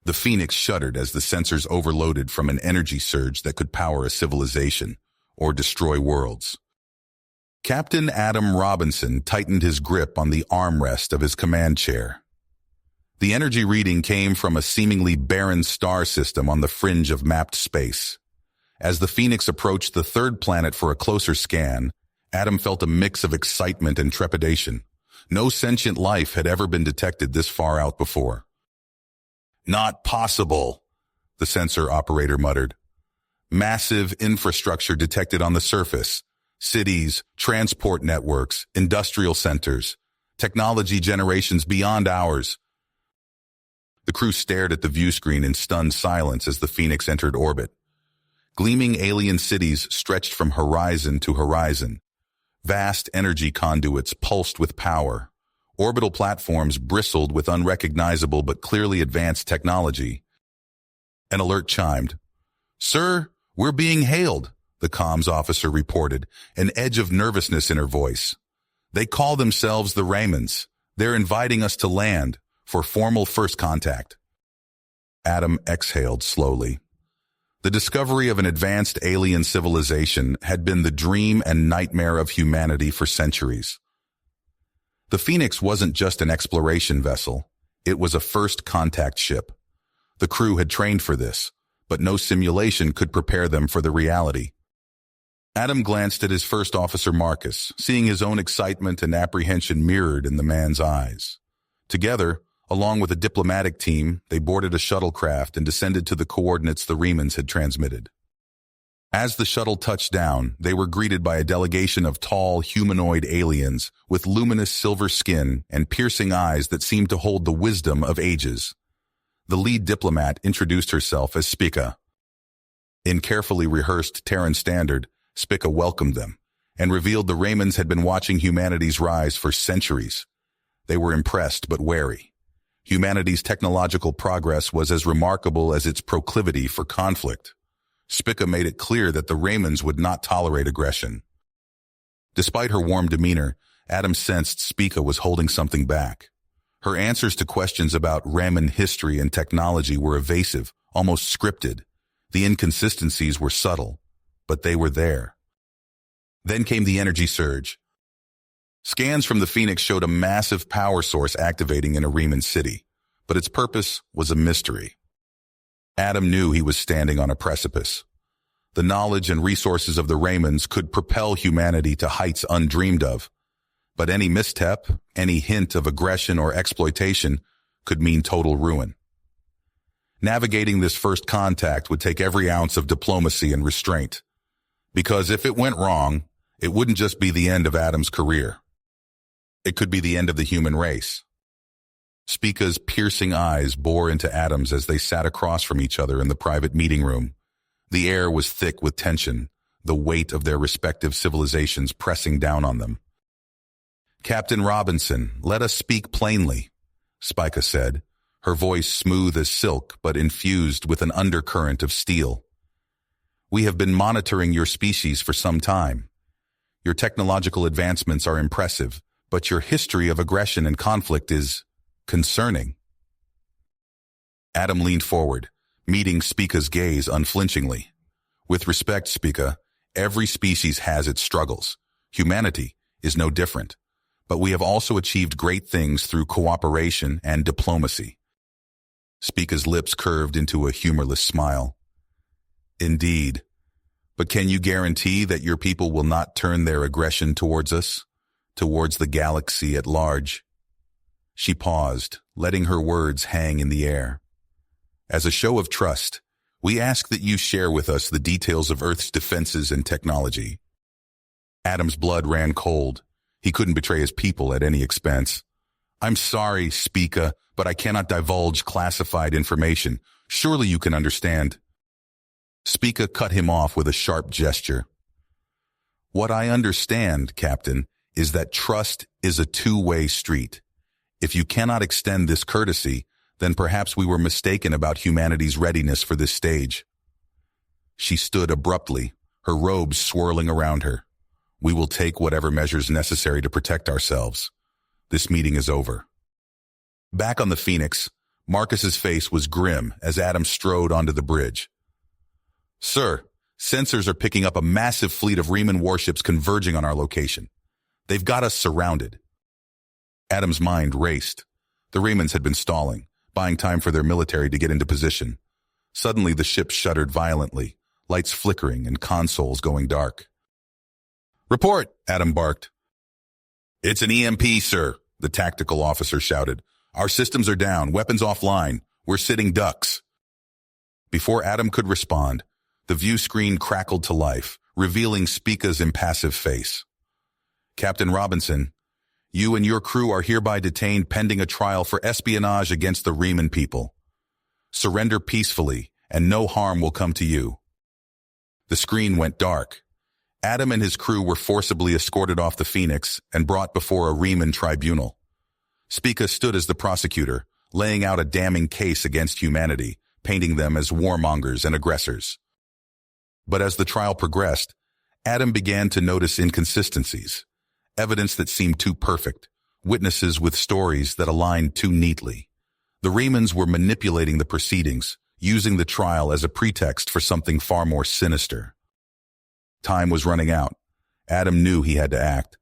The Phoenix shuddered as the sensors overloaded from an energy surge that could power a civilization or destroy worlds. Captain Adam Robinson tightened his grip on the armrest of his command chair. The energy reading came from a seemingly barren star system on the fringe of mapped space. As the Phoenix approached the third planet for a closer scan, Adam felt a mix of excitement and trepidation. No sentient life had ever been detected this far out before. "Not possible," the sensor operator muttered. "Massive infrastructure detected on the surface. Cities, transport networks, industrial centers, technology generations beyond ours." The crew stared at the view screen in stunned silence as the Phoenix entered orbit. Gleaming alien cities stretched from horizon to horizon. Vast energy conduits pulsed with power. Orbital platforms bristled with unrecognizable but clearly advanced technology. An alert chimed. "Sir, we're being hailed," the comms officer reported, an edge of nervousness in her voice. "They call themselves the Raymonds. They're inviting us to land for formal first contact." Adam exhaled slowly. The discovery of an advanced alien civilization had been the dream and nightmare of humanity for centuries. The Phoenix wasn't just an exploration vessel. It was a first contact ship. The crew had trained for this, but no simulation could prepare them for the reality. Adam glanced at his first officer, Marcus, seeing his own excitement and apprehension mirrored in the man's eyes. Together, along with a diplomatic team, they boarded a shuttlecraft and descended to the coordinates the Raymonds had transmitted. As the shuttle touched down, they were greeted by a delegation of tall, humanoid aliens with luminous silver skin and piercing eyes that seemed to hold the wisdom of ages. The lead diplomat introduced herself as Spica. In carefully rehearsed Terran standard, Spica welcomed them and revealed the Raymonds had been watching humanity's rise for centuries. They were impressed but wary. Humanity's technological progress was as remarkable as its proclivity for conflict. Spica made it clear that the Raymonds would not tolerate aggression. Despite her warm demeanor, Adam sensed Spica was holding something back. Her answers to questions about Raymond history and technology were evasive, almost scripted. The inconsistencies were subtle, but they were there. Then came the energy surge. Scans from the Phoenix showed a massive power source activating in a Raymond city, but its purpose was a mystery. Adam knew he was standing on a precipice. The knowledge and resources of the Raymonds could propel humanity to heights undreamed of, but any misstep, any hint of aggression or exploitation could mean total ruin. Navigating this first contact would take every ounce of diplomacy and restraint, because if it went wrong, it wouldn't just be the end of Adam's career. It could be the end of the human race. Spica's piercing eyes bore into Adam's as they sat across from each other in the private meeting room. The air was thick with tension, the weight of their respective civilizations pressing down on them. "Captain Robinson, let us speak plainly," Spica said, her voice smooth as silk but infused with an undercurrent of steel. "We have been monitoring your species for some time. Your technological advancements are impressive, but your history of aggression and conflict is concerning." Adam leaned forward, meeting Spica's gaze unflinchingly. "With respect, Spica, every species has its struggles. Humanity is no different. But we have also achieved great things through cooperation and diplomacy." Spica's lips curved into a humorless smile. "Indeed. But can you guarantee that your people will not turn their aggression towards us, towards the galaxy at large?" She paused, letting her words hang in the air. "As a show of trust, we ask that you share with us the details of Earth's defenses and technology." Adam's blood ran cold. He couldn't betray his people at any expense. "I'm sorry, Spica, but I cannot divulge classified information. Surely you can understand." Spica cut him off with a sharp gesture. "What I understand, Captain, is that trust is a two-way street. If you cannot extend this courtesy, then perhaps we were mistaken about humanity's readiness for this stage." She stood abruptly, her robes swirling around her. "We will take whatever measures necessary to protect ourselves. This meeting is over." Back on the Phoenix, Marcus's face was grim as Adam strode onto the bridge. "Sir, sensors are picking up a massive fleet of Riemann warships converging on our location. They've got us surrounded." Adam's mind raced. The Riemanns had been stalling, buying time for their military to get into position. Suddenly the ship shuddered violently, lights flickering and consoles going dark. "Report," Adam barked. "It's an EMP, sir," the tactical officer shouted. "Our systems are down, weapons offline. We're sitting ducks." Before Adam could respond, the view screen crackled to life, revealing Spica's impassive face. "Captain Robinson, you and your crew are hereby detained pending a trial for espionage against the Riemann people. Surrender peacefully, and no harm will come to you." The screen went dark. Adam and his crew were forcibly escorted off the Phoenix and brought before a Riemann tribunal. Spica stood as the prosecutor, laying out a damning case against humanity, painting them as warmongers and aggressors. But as the trial progressed, Adam began to notice inconsistencies, evidence that seemed too perfect, witnesses with stories that aligned too neatly. The Riemanns were manipulating the proceedings, using the trial as a pretext for something far more sinister. Time was running out. Adam knew he had to act.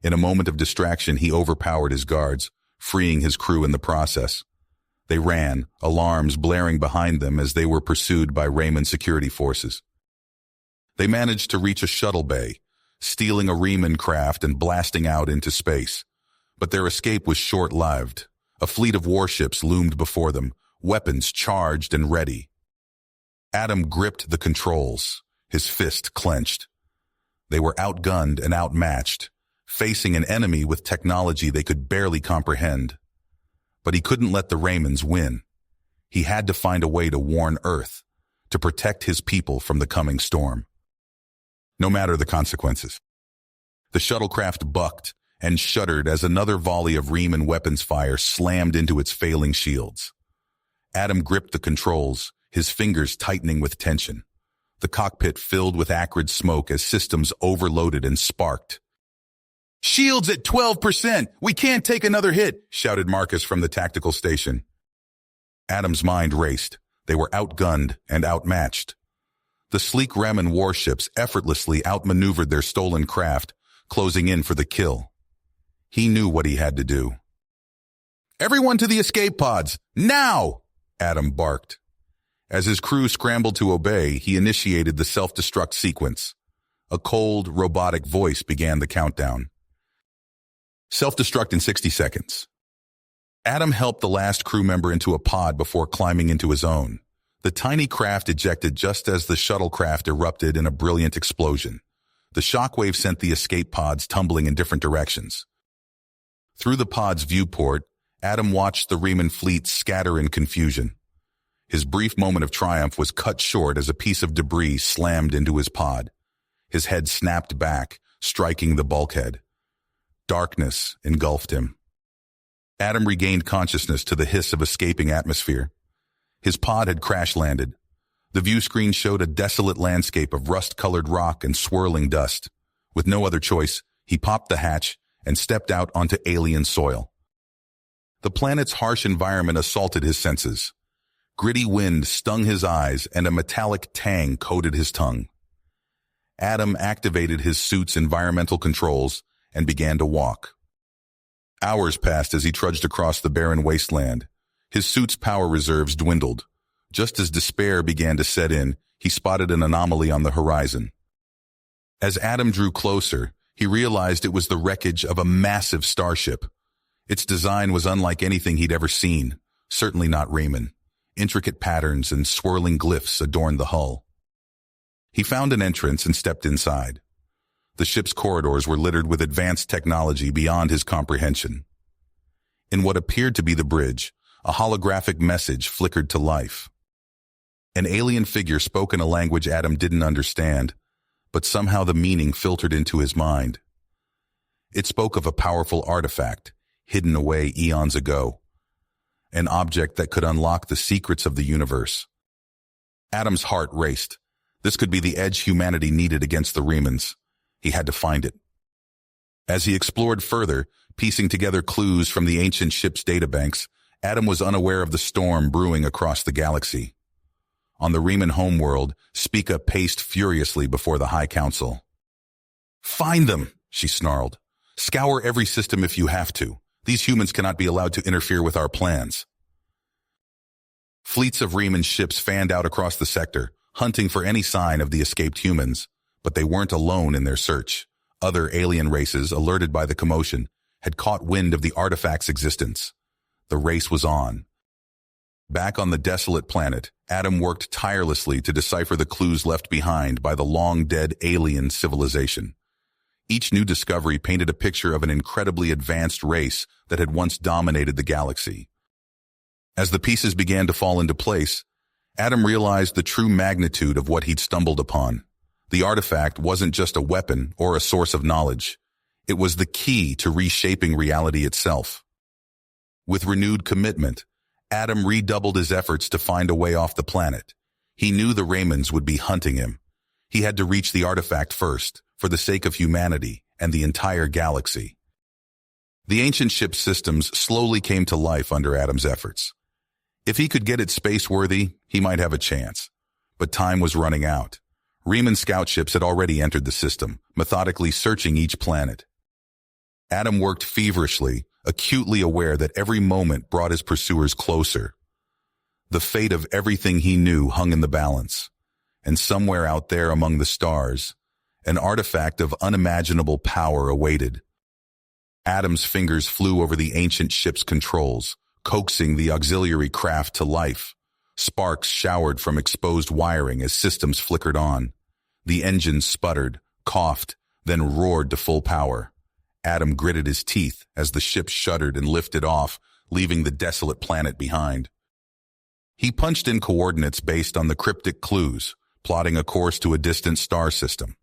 In a moment of distraction, he overpowered his guards, freeing his crew in the process. They ran, alarms blaring behind them as they were pursued by Riemann security forces. They managed to reach a shuttle bay, stealing a Riemann craft and blasting out into space. But their escape was short-lived. A fleet of warships loomed before them, weapons charged and ready. Adam gripped the controls, his fist clenched. They were outgunned and outmatched, facing an enemy with technology they could barely comprehend. But he couldn't let the Riemanns win. He had to find a way to warn Earth, to protect his people from the coming storm. No matter the consequences. The shuttlecraft bucked and shuddered as another volley of Riemann weapons fire slammed into its failing shields. Adam gripped the controls, his fingers tightening with tension. The cockpit filled with acrid smoke as systems overloaded and sparked. "Shields at 12%! We can't take another hit!" shouted Marcus from the tactical station. Adam's mind raced. They were outgunned and outmatched. The sleek Riemann warships effortlessly outmaneuvered their stolen craft, closing in for the kill. He knew what he had to do. "Everyone to the escape pods! Now!" Adam barked. As his crew scrambled to obey, he initiated the self-destruct sequence. A cold, robotic voice began the countdown. "Self-destruct in 60 seconds. Adam helped the last crew member into a pod before climbing into his own. The tiny craft ejected just as the shuttlecraft erupted in a brilliant explosion. The shockwave sent the escape pods tumbling in different directions. Through the pod's viewport, Adam watched the Riemann fleet scatter in confusion. His brief moment of triumph was cut short as a piece of debris slammed into his pod. His head snapped back, striking the bulkhead. Darkness engulfed him. Adam regained consciousness to the hiss of escaping atmosphere. His pod had crash-landed. The view screen showed a desolate landscape of rust-colored rock and swirling dust. With no other choice, he popped the hatch and stepped out onto alien soil. The planet's harsh environment assaulted his senses. Gritty wind stung his eyes and a metallic tang coated his tongue. Adam activated his suit's environmental controls and began to walk. Hours passed as he trudged across the barren wasteland. His suit's power reserves dwindled. Just as despair began to set in, he spotted an anomaly on the horizon. As Adam drew closer, he realized it was the wreckage of a massive starship. Its design was unlike anything he'd ever seen, certainly not Riemann. Intricate patterns and swirling glyphs adorned the hull. He found an entrance and stepped inside. The ship's corridors were littered with advanced technology beyond his comprehension. In what appeared to be the bridge, a holographic message flickered to life. An alien figure spoke in a language Adam didn't understand, but somehow the meaning filtered into his mind. It spoke of a powerful artifact, hidden away eons ago. An object that could unlock the secrets of the universe. Adam's heart raced. This could be the edge humanity needed against the Riemanns. He had to find it. As he explored further, piecing together clues from the ancient ship's databanks, Adam was unaware of the storm brewing across the galaxy. On the Riemann homeworld, Spica paced furiously before the High Council. "Find them," she snarled. "Scour every system if you have to. These humans cannot be allowed to interfere with our plans." Fleets of Riemann ships fanned out across the sector, hunting for any sign of the escaped humans, but they weren't alone in their search. Other alien races, alerted by the commotion, had caught wind of the artifact's existence. The race was on. Back on the desolate planet, Adam worked tirelessly to decipher the clues left behind by the long-dead alien civilization. Each new discovery painted a picture of an incredibly advanced race that had once dominated the galaxy. As the pieces began to fall into place, Adam realized the true magnitude of what he'd stumbled upon. The artifact wasn't just a weapon or a source of knowledge. It was the key to reshaping reality itself. With renewed commitment, Adam redoubled his efforts to find a way off the planet. He knew the Raymonds would be hunting him. He had to reach the artifact first, for the sake of humanity and the entire galaxy. The ancient ship's systems slowly came to life under Adam's efforts. If he could get it space-worthy, he might have a chance. But time was running out. Riemann scout ships had already entered the system, methodically searching each planet. Adam worked feverishly, acutely aware that every moment brought his pursuers closer. The fate of everything he knew hung in the balance, and somewhere out there among the stars, an artifact of unimaginable power awaited. Adam's fingers flew over the ancient ship's controls, coaxing the auxiliary craft to life. Sparks showered from exposed wiring as systems flickered on. The engines sputtered, coughed, then roared to full power. Adam gritted his teeth as the ship shuddered and lifted off, leaving the desolate planet behind. He punched in coordinates based on the cryptic clues, plotting a course to a distant star system.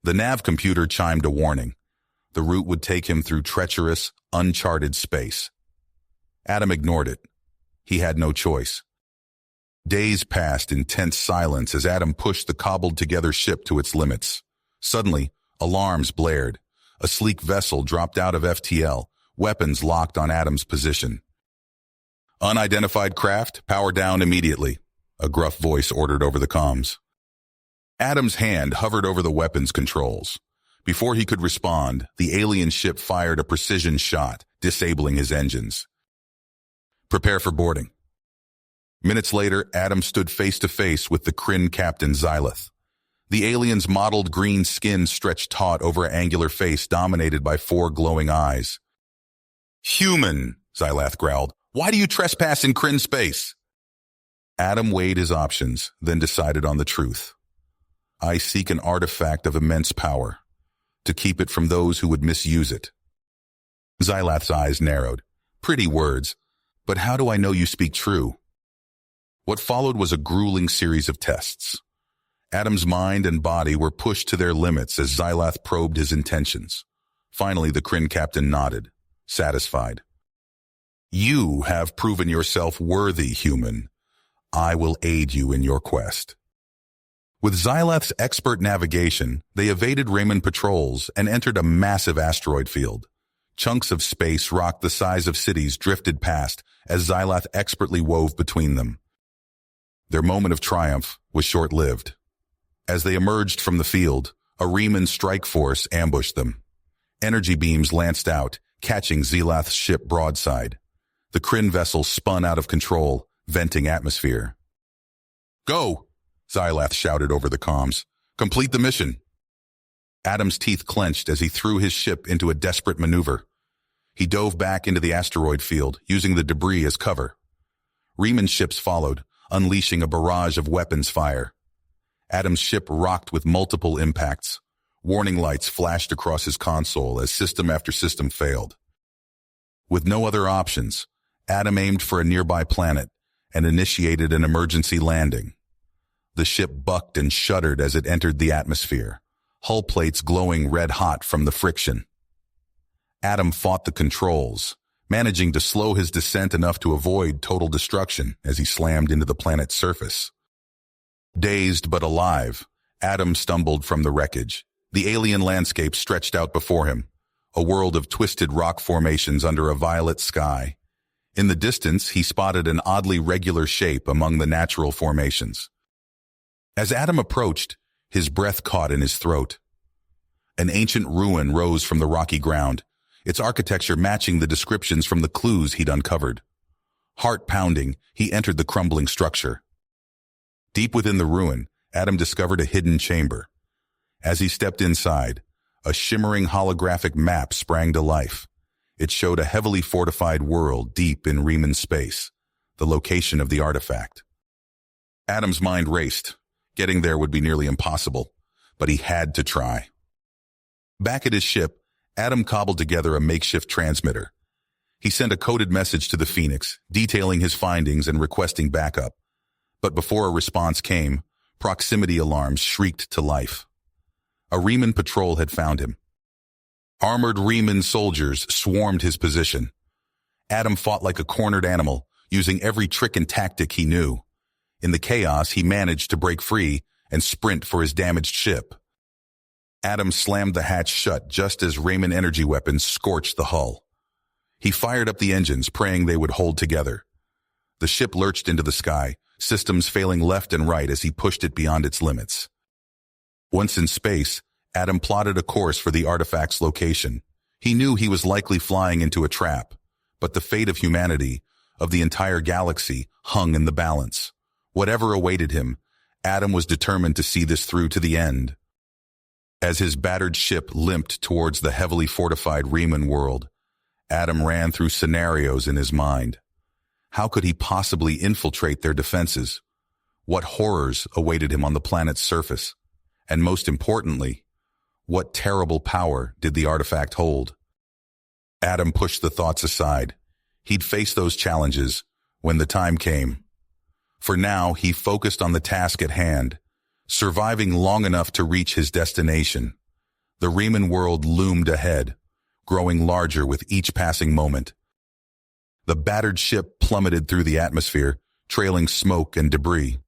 The nav computer chimed a warning. The route would take him through treacherous, uncharted space. Adam ignored it. He had no choice. Days passed in tense silence as Adam pushed the cobbled-together ship to its limits. Suddenly, alarms blared. A sleek vessel dropped out of FTL, weapons locked on Adam's position. "Unidentified craft, power down immediately," a gruff voice ordered over the comms. Adam's hand hovered over the weapons controls. Before he could respond, the alien ship fired a precision shot, disabling his engines. "Prepare for boarding." Minutes later, Adam stood face-to-face with the Kryn captain Xyloth. The alien's mottled green skin stretched taut over an angular face dominated by 4 glowing eyes. "Human," Xyloth growled. "Why do you trespass in Kryn space?" Adam weighed his options, then decided on the truth. "I seek an artifact of immense power, to keep it from those who would misuse it." Xyloth's eyes narrowed. "Pretty words, but how do I know you speak true?" What followed was a grueling series of tests. Adam's mind and body were pushed to their limits as Xyloth probed his intentions. Finally, the Kryn captain nodded, satisfied. "You have proven yourself worthy, human. I will aid you in your quest." With Xyloth's expert navigation, they evaded Rayman patrols and entered a massive asteroid field. Chunks of space rock the size of cities drifted past as Xyloth expertly wove between them. Their moment of triumph was short-lived. As they emerged from the field, a Riemann strike force ambushed them. Energy beams lanced out, catching Xyloth's ship broadside. The Kryn vessel spun out of control, venting atmosphere. "Go!" Xyloth shouted over the comms. "Complete the mission." Adam's teeth clenched as he threw his ship into a desperate maneuver. He dove back into the asteroid field, using the debris as cover. Riemann ships followed, unleashing a barrage of weapons fire. Adam's ship rocked with multiple impacts. Warning lights flashed across his console as system after system failed. With no other options, Adam aimed for a nearby planet and initiated an emergency landing. The ship bucked and shuddered as it entered the atmosphere, hull plates glowing red-hot from the friction. Adam fought the controls, managing to slow his descent enough to avoid total destruction as he slammed into the planet's surface. Dazed but alive, Adam stumbled from the wreckage. The alien landscape stretched out before him, a world of twisted rock formations under a violet sky. In the distance, he spotted an oddly regular shape among the natural formations. As Adam approached, his breath caught in his throat. An ancient ruin rose from the rocky ground, its architecture matching the descriptions from the clues he'd uncovered. Heart pounding, he entered the crumbling structure. Deep within the ruin, Adam discovered a hidden chamber. As he stepped inside, a shimmering holographic map sprang to life. It showed a heavily fortified world deep in Riemann space, the location of the artifact. Adam's mind raced. Getting there would be nearly impossible, but he had to try. Back at his ship, Adam cobbled together a makeshift transmitter. He sent a coded message to the Phoenix, detailing his findings and requesting backup. But before a response came, proximity alarms shrieked to life. A Riemann patrol had found him. Armored Riemann soldiers swarmed his position. Adam fought like a cornered animal, using every trick and tactic he knew. In the chaos, he managed to break free and sprint for his damaged ship. Adam slammed the hatch shut just as Riemann energy weapons scorched the hull. He fired up the engines, praying they would hold together. The ship lurched into the sky, systems failing left and right as he pushed it beyond its limits. Once in space, Adam plotted a course for the artifact's location. He knew he was likely flying into a trap, but the fate of humanity, of the entire galaxy, hung in the balance. Whatever awaited him, Adam was determined to see this through to the end. As his battered ship limped towards the heavily fortified Riemann world, Adam ran through scenarios in his mind. How could he possibly infiltrate their defenses? What horrors awaited him on the planet's surface? And most importantly, what terrible power did the artifact hold? Adam pushed the thoughts aside. He'd face those challenges when the time came. For now, he focused on the task at hand, surviving long enough to reach his destination. The Riemann world loomed ahead, growing larger with each passing moment. The battered ship plummeted through the atmosphere, trailing smoke and debris.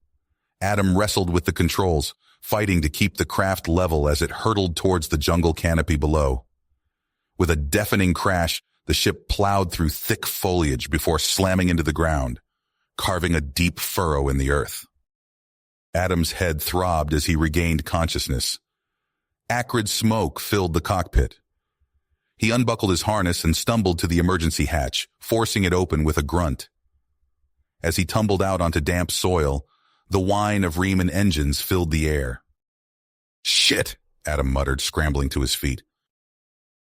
Adam wrestled with the controls, fighting to keep the craft level as it hurtled towards the jungle canopy below. With a deafening crash, the ship plowed through thick foliage before slamming into the ground, carving a deep furrow in the earth. Adam's head throbbed as he regained consciousness. Acrid smoke filled the cockpit. He unbuckled his harness and stumbled to the emergency hatch, forcing it open with a grunt. As he tumbled out onto damp soil, the whine of Riemann engines filled the air. "Shit!" Adam muttered, scrambling to his feet.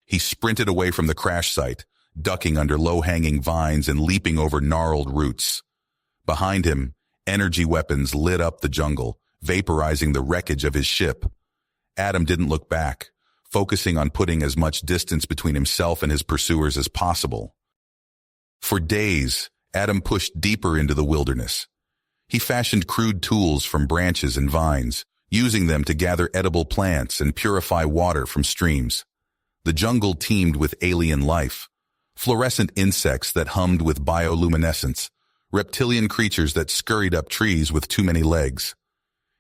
He sprinted away from the crash site, ducking under low-hanging vines and leaping over gnarled roots. Behind him, energy weapons lit up the jungle, vaporizing the wreckage of his ship. Adam didn't look back, focusing on putting as much distance between himself and his pursuers as possible. For days, Adam pushed deeper into the wilderness. He fashioned crude tools from branches and vines, using them to gather edible plants and purify water from streams. The jungle teemed with alien life, fluorescent insects that hummed with bioluminescence, reptilian creatures that scurried up trees with too many legs.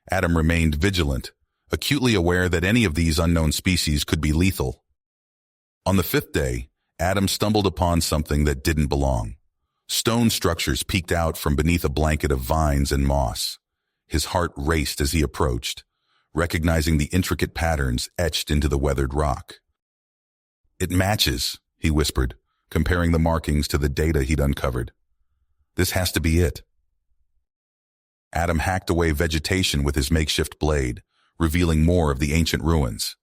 Adam remained vigilant, acutely aware that any of these unknown species could be lethal. On the fifth day, Adam stumbled upon something that didn't belong. Stone structures peeked out from beneath a blanket of vines and moss. His heart raced as he approached, recognizing the intricate patterns etched into the weathered rock. "It matches," he whispered, comparing the markings to the data he'd uncovered. "This has to be it." Adam hacked away vegetation with his makeshift blade, revealing more of the ancient ruins.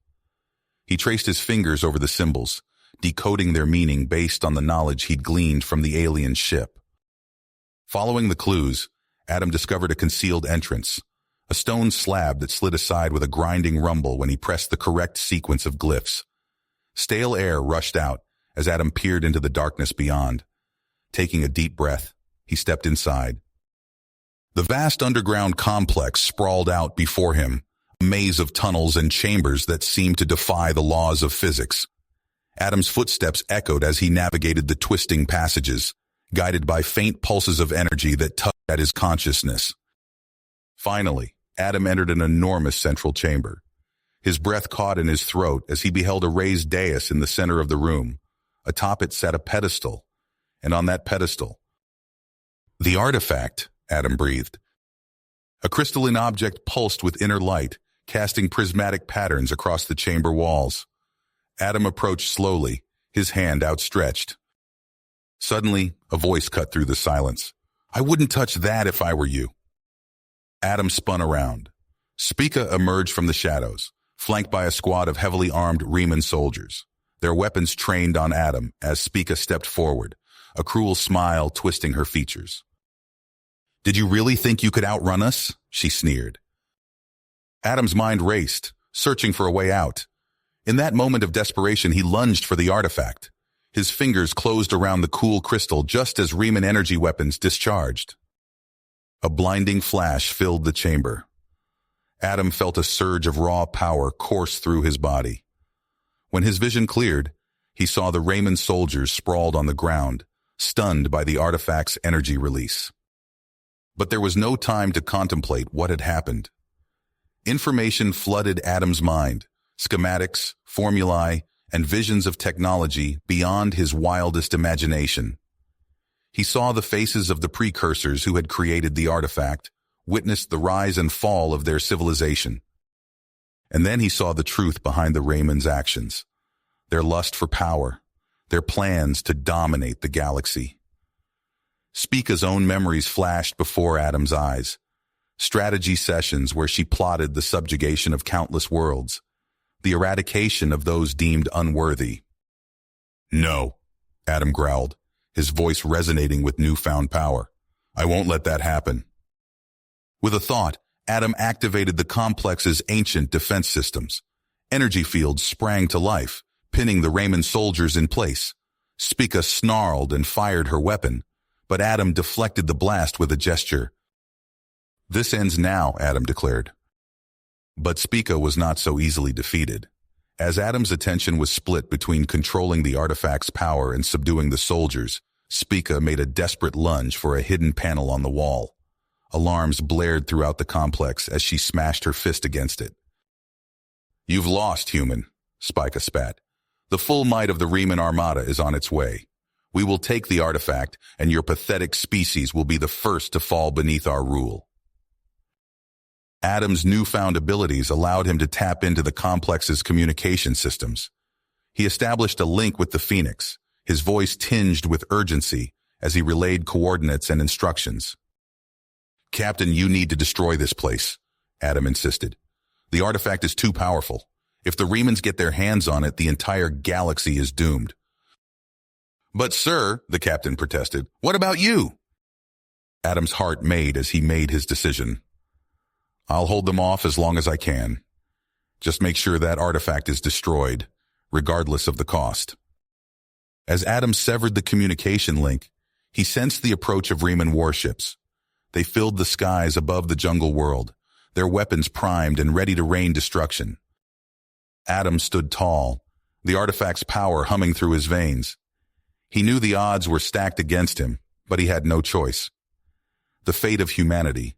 He traced his fingers over the symbols, decoding their meaning based on the knowledge he'd gleaned from the alien ship. Following the clues, Adam discovered a concealed entrance, a stone slab that slid aside with a grinding rumble when he pressed the correct sequence of glyphs. Stale air rushed out as Adam peered into the darkness beyond. Taking a deep breath, he stepped inside. The vast underground complex sprawled out before him, a maze of tunnels and chambers that seemed to defy the laws of physics. Adam's footsteps echoed as he navigated the twisting passages, guided by faint pulses of energy that tugged at his consciousness. Finally, Adam entered an enormous central chamber. His breath caught in his throat as he beheld a raised dais in the center of the room. Atop it sat a pedestal, and on that pedestal, The artifact, Adam breathed. A crystalline object pulsed with inner light, casting prismatic patterns across the chamber walls. Adam approached slowly, his hand outstretched. Suddenly, a voice cut through the silence. "I wouldn't touch that if I were you." Adam spun around. Spica emerged from the shadows, flanked by a squad of heavily armed Riemann soldiers, their weapons trained on Adam as Spica stepped forward, a cruel smile twisting her features. "Did you really think you could outrun us?" she sneered. Adam's mind raced, searching for a way out. In that moment of desperation, he lunged for the artifact. His fingers closed around the cool crystal just as Riemann energy weapons discharged. A blinding flash filled the chamber. Adam felt a surge of raw power course through his body. When his vision cleared, he saw the Riemann soldiers sprawled on the ground, stunned by the artifact's energy release. But there was no time to contemplate what had happened. Information flooded Adam's mind, schematics, formulae, and visions of technology beyond his wildest imagination. He saw the faces of the precursors who had created the artifact, witnessed the rise and fall of their civilization. And then he saw the truth behind the Raymond's actions, their lust for power, their plans to dominate the galaxy. Spica's own memories flashed before Adam's eyes, strategy sessions where she plotted the subjugation of countless worlds, the eradication of those deemed unworthy. "No," Adam growled, his voice resonating with newfound power. "I won't let that happen." With a thought, Adam activated the complex's ancient defense systems. Energy fields sprang to life, pinning the Raymond soldiers in place. Spica snarled and fired her weapon, but Adam deflected the blast with a gesture. "This ends now," Adam declared. But Spica was not so easily defeated. As Adam's attention was split between controlling the artifact's power and subduing the soldiers, Spica made a desperate lunge for a hidden panel on the wall. Alarms blared throughout the complex as she smashed her fist against it. "You've lost, human," Spica spat. "The full might of the Riemann Armada is on its way. We will take the artifact, and your pathetic species will be the first to fall beneath our rule." Adam's newfound abilities allowed him to tap into the complex's communication systems. He established a link with the Phoenix, his voice tinged with urgency as he relayed coordinates and instructions. "Captain, you need to destroy this place," Adam insisted. "The artifact is too powerful. If the Riemanns get their hands on it, the entire galaxy is doomed." "But sir," the captain protested, "what about you?" Adam's heart made as he made his decision. "I'll hold them off as long as I can. Just make sure that artifact is destroyed, regardless of the cost." As Adam severed the communication link, he sensed the approach of Riemann warships. They filled the skies above the jungle world, their weapons primed and ready to rain destruction. Adam stood tall, the artifact's power humming through his veins. He knew the odds were stacked against him, but he had no choice. The fate of humanity,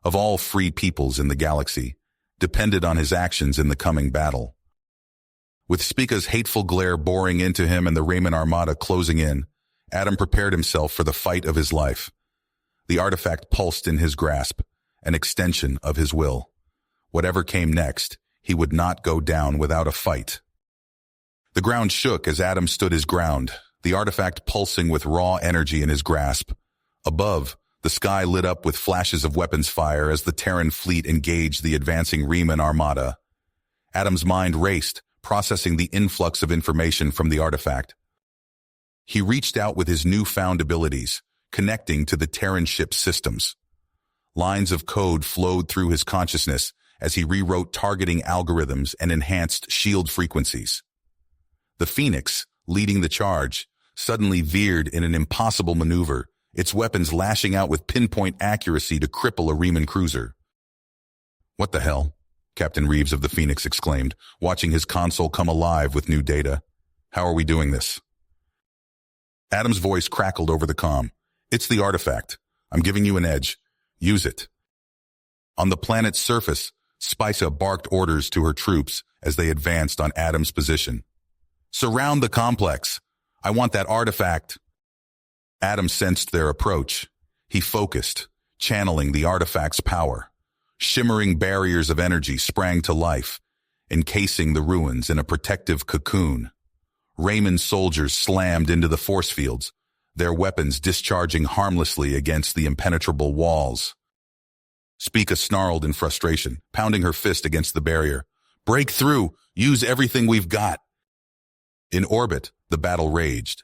of all free peoples in the galaxy, depended on his actions in the coming battle. With Spica's hateful glare boring into him and the Riemann Armada closing in, Adam prepared himself for the fight of his life. The artifact pulsed in his grasp, an extension of his will. Whatever came next, he would not go down without a fight. The ground shook as Adam stood his ground, the artifact pulsing with raw energy in his grasp. Above, the sky lit up with flashes of weapons fire as the Terran fleet engaged the advancing Riemann Armada. Adam's mind raced, processing the influx of information from the artifact. He reached out with his newfound abilities, connecting to the Terran ship's systems. Lines of code flowed through his consciousness as he rewrote targeting algorithms and enhanced shield frequencies. The Phoenix, leading the charge, suddenly veered in an impossible maneuver, its weapons lashing out with pinpoint accuracy to cripple a Riemann cruiser. "What the hell?" Captain Reeves of the Phoenix exclaimed, watching his console come alive with new data. "How are we doing this?" Adam's voice crackled over the comm. "It's the artifact. I'm giving you an edge. Use it." On the planet's surface, Spica barked orders to her troops as they advanced on Adam's position. "Surround the complex. I want that artifact." Adam sensed their approach. He focused, channeling the artifact's power. Shimmering barriers of energy sprang to life, encasing the ruins in a protective cocoon. Raymond's soldiers slammed into the force fields, their weapons discharging harmlessly against the impenetrable walls. Spica snarled in frustration, pounding her fist against the barrier. "Break through! Use everything we've got!" In orbit, the battle raged.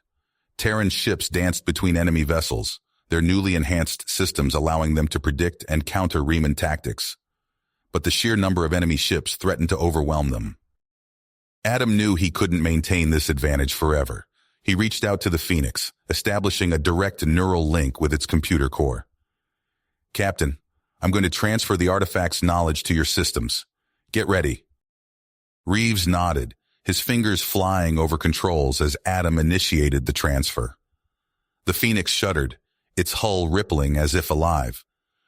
Terran ships danced between enemy vessels, their newly enhanced systems allowing them to predict and counter Riemann tactics. But the sheer number of enemy ships threatened to overwhelm them. Adam knew he couldn't maintain this advantage forever. He reached out to the Phoenix, establishing a direct neural link with its computer core. "Captain, I'm going to transfer the artifact's knowledge to your systems. Get ready." Reeves nodded, his fingers flying over controls as Adam initiated the transfer. The Phoenix shuddered, its hull rippling as if alive.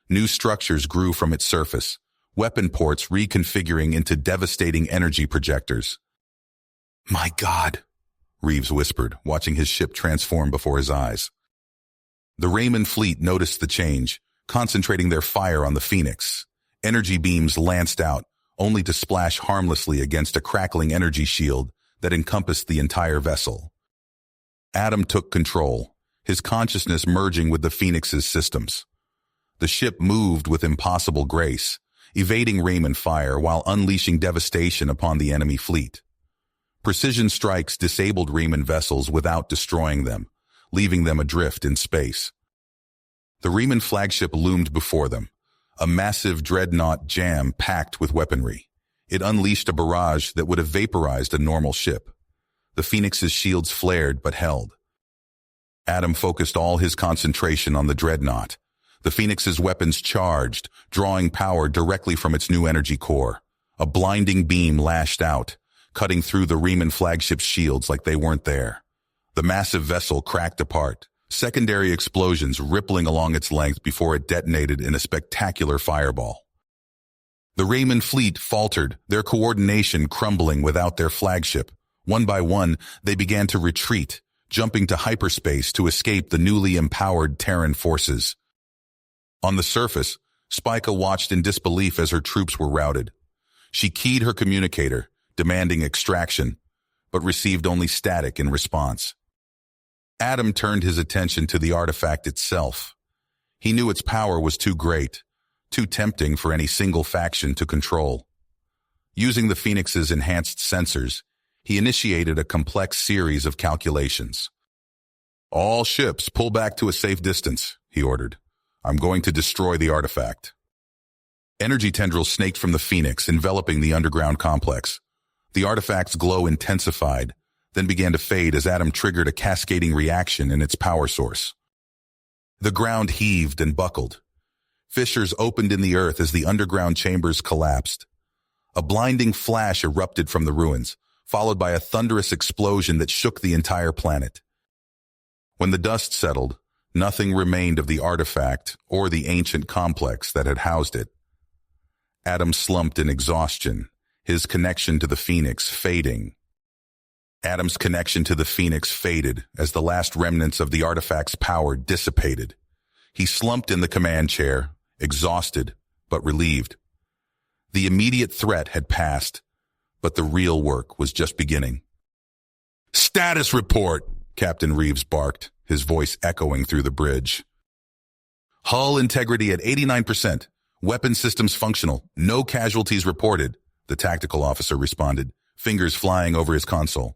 New structures grew from its surface, weapon ports reconfiguring into devastating energy projectors. "My God," Reeves whispered, watching his ship transform before his eyes. The Raymond fleet noticed the change, concentrating their fire on the Phoenix. Energy beams lanced out, only to splash harmlessly against a crackling energy shield that encompassed the entire vessel. Adam took control, his consciousness merging with the Phoenix's systems. The ship moved with impossible grace, evading Raymond fire while unleashing devastation upon the enemy fleet. Precision strikes disabled Riemann vessels without destroying them, leaving them adrift in space. The Riemann flagship loomed before them, a massive dreadnought jam-packed with weaponry. It unleashed a barrage that would have vaporized a normal ship. The Phoenix's shields flared but held. Adam focused all his concentration on the dreadnought. The Phoenix's weapons charged, drawing power directly from its new energy core. A blinding beam lashed out, cutting through the Riemann flagship's shields like they weren't there. The massive vessel cracked apart, secondary explosions rippling along its length before it detonated in a spectacular fireball. The Raymond fleet faltered, their coordination crumbling without their flagship. One by one, they began to retreat, jumping to hyperspace to escape the newly empowered Terran forces. On the surface, Spica watched in disbelief as her troops were routed. She keyed her communicator, demanding extraction, but received only static in response. Adam turned his attention to the artifact itself. He knew its power was too great, too tempting for any single faction to control. Using the Phoenix's enhanced sensors, he initiated a complex series of calculations. "All ships pull back to a safe distance," he ordered. "I'm going to destroy the artifact." Energy tendrils snaked from the Phoenix, enveloping the underground complex. The artifact's glow intensified, then began to fade as Adam triggered a cascading reaction in its power source. The ground heaved and buckled. Fissures opened in the earth as the underground chambers collapsed. A blinding flash erupted from the ruins, followed by a thunderous explosion that shook the entire planet. When the dust settled, nothing remained of the artifact or the ancient complex that had housed it. Adam slumped in exhaustion, his connection to the Phoenix fading. Adam's connection to the Phoenix faded as the last remnants of the artifact's power dissipated. He slumped in the command chair, exhausted but relieved. The immediate threat had passed, but the real work was just beginning. "Status report!" Captain Reeves barked, his voice echoing through the bridge. "Hull integrity at 89%. Weapon systems functional. No casualties reported," the tactical officer responded, fingers flying over his console.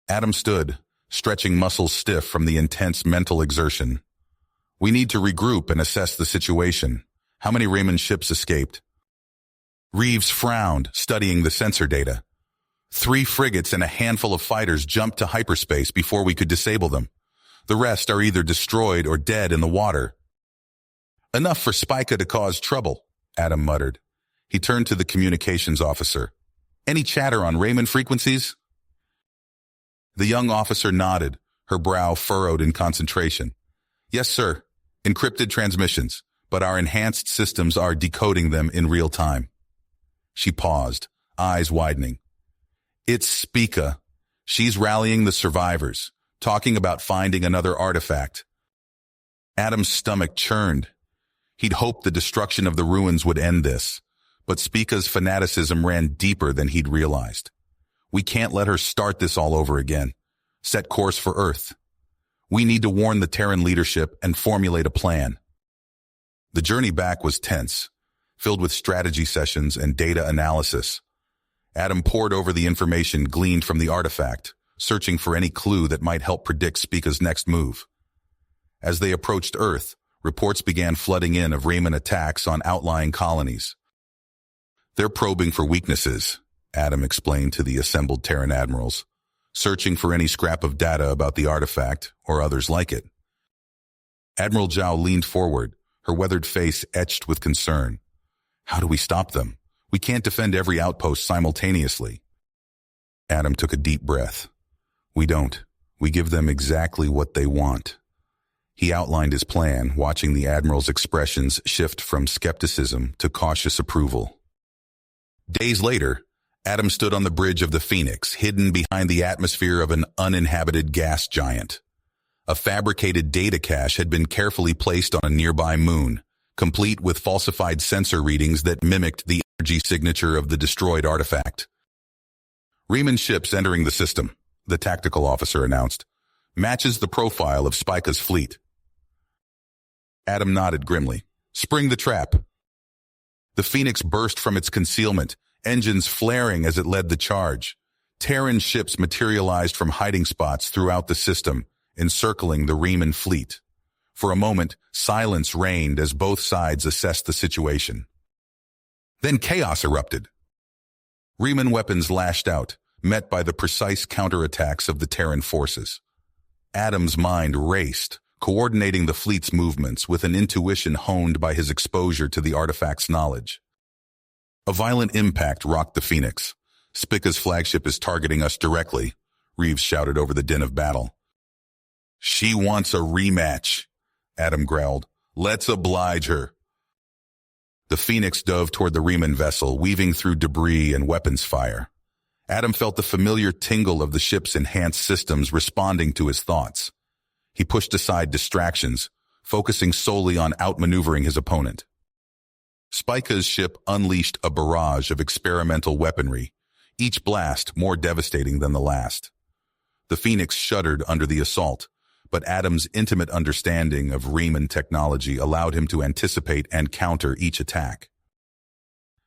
Adam stood, stretching muscles stiff from the intense mental exertion. "We need to regroup and assess the situation. How many Raymond ships escaped?" Reeves frowned, studying the sensor data. 3 frigates and a handful of fighters jumped to hyperspace before we could disable them. The rest are either destroyed or dead in the water. "Enough for Spica to cause trouble," Adam muttered. He turned to the communications officer. "Any chatter on Raymond frequencies?" The young officer nodded, her brow furrowed in concentration. "Yes, sir. Encrypted transmissions, but our enhanced systems are decoding them in real time." She paused, eyes widening. "It's Spica. She's rallying the survivors, talking about finding another artifact." Adam's stomach churned. He'd hoped the destruction of the ruins would end this, but Spica's fanaticism ran deeper than he'd realized. We can't let her start this all over again. Set course for Earth. We need to warn the Terran leadership and formulate a plan. The journey back was tense, filled with strategy sessions and data analysis. Adam pored over the information gleaned from the artifact, searching for any clue that might help predict Spica's next move. As they approached Earth, reports began flooding in of Riemann attacks on outlying colonies. "They're probing for weaknesses," Adam explained to the assembled Terran admirals, "searching for any scrap of data about the artifact or others like it." Admiral Zhao leaned forward, her weathered face etched with concern. "How do we stop them? We can't defend every outpost simultaneously." Adam took a deep breath. "We don't. We give them exactly what they want." He outlined his plan, watching the admiral's expressions shift from skepticism to cautious approval. Days later, Adam stood on the bridge of the Phoenix, hidden behind the atmosphere of an uninhabited gas giant. A fabricated data cache had been carefully placed on a nearby moon, complete with falsified sensor readings that mimicked the energy signature of the destroyed artifact. "Riemann ships entering the system," the tactical officer announced. "Matches the profile of Spica's fleet." Adam nodded grimly. "Spring the trap." The Phoenix burst from its concealment, engines flaring as it led the charge. Terran ships materialized from hiding spots throughout the system, encircling the Riemann fleet. For a moment, silence reigned as both sides assessed the situation. Then chaos erupted. Riemann weapons lashed out, met by the precise counterattacks of the Terran forces. Adam's mind raced, coordinating the fleet's movements with an intuition honed by his exposure to the artifact's knowledge. A violent impact rocked the Phoenix. "Spica's flagship is targeting us directly," Reeves shouted over the din of battle. "She wants a rematch," Adam growled. "Let's oblige her." The Phoenix dove toward the Riemann vessel, weaving through debris and weapons fire. Adam felt the familiar tingle of the ship's enhanced systems responding to his thoughts. He pushed aside distractions, focusing solely on outmaneuvering his opponent. Spica's ship unleashed a barrage of experimental weaponry, each blast more devastating than the last. The Phoenix shuddered under the assault, but Adam's intimate understanding of Riemann technology allowed him to anticipate and counter each attack.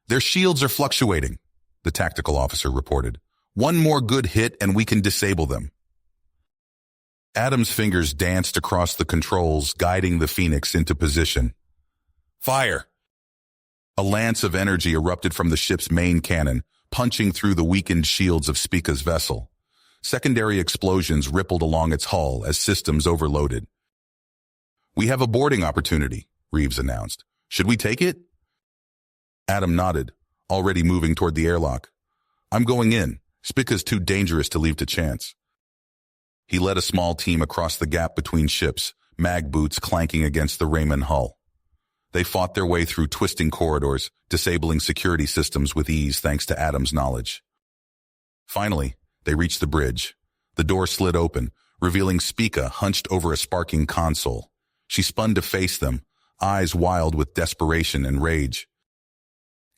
"Their shields are fluctuating," the tactical officer reported. "One more good hit and we can disable them." Adam's fingers danced across the controls, guiding the Phoenix into position. "Fire!" A lance of energy erupted from the ship's main cannon, punching through the weakened shields of Spica's vessel. Secondary explosions rippled along its hull as systems overloaded. "We have a boarding opportunity," Reeves announced. "Should we take it?" Adam nodded, already moving toward the airlock. "I'm going in. Spica's too dangerous to leave to chance." He led a small team across the gap between ships, mag boots clanking against the Riemann hull. They fought their way through twisting corridors, disabling security systems with ease thanks to Adam's knowledge. Finally, they reached the bridge. The door slid open, revealing Spica hunched over a sparking console. She spun to face them, eyes wild with desperation and rage.